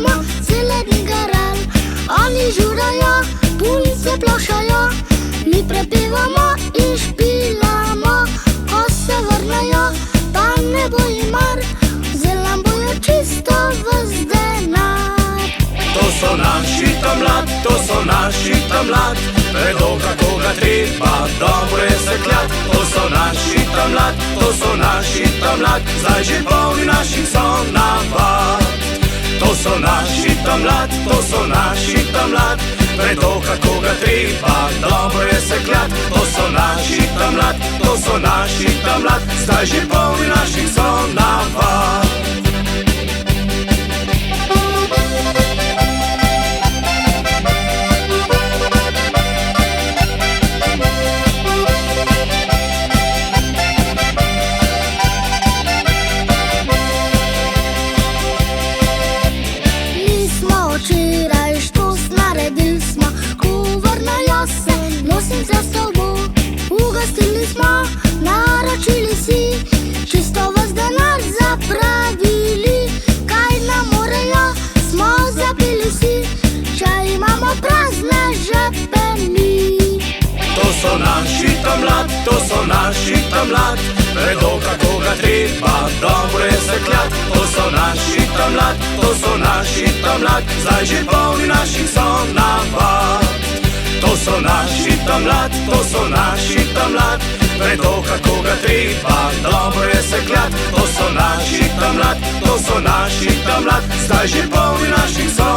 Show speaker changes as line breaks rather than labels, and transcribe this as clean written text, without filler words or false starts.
smo cele dni garali. Oni žurajo, punce plošajo, mi prepevamo in špilamo. Ko se vrnejo, pa ne bo jim mar, vzeli nam bojo čisto ves denar.
To so naši tamlat, to so naši tamlat, vedo kako ga treba dobro je sekljat. To so naši tamlat, to so naši tamlat, zdaj že polni naših so navad. To so naši tamlat, to so naši tamlat, vedo kako ga treba dobro je sekljat. To so naši tamlat, to so naši tamlat, zdaj že polni naših so navad.
Za sobo ugostili smo, naročili si, čisto ves denar zapravili. Kaj nam morejo, smo zapili si, če imamo prazne žepe mi.
To so naši tamlat, to so naši tamlat, vedo kako ga treba dobro je sekljat. To so naši tamlat, to so naši tamlat, zdaj že polni naših so navad. To so naši tamlat, to so naši tamlat, vedo kako ga treba dobro je sekljat. To so naši tamlat, to so naši tamlat, zdaj že polni naših so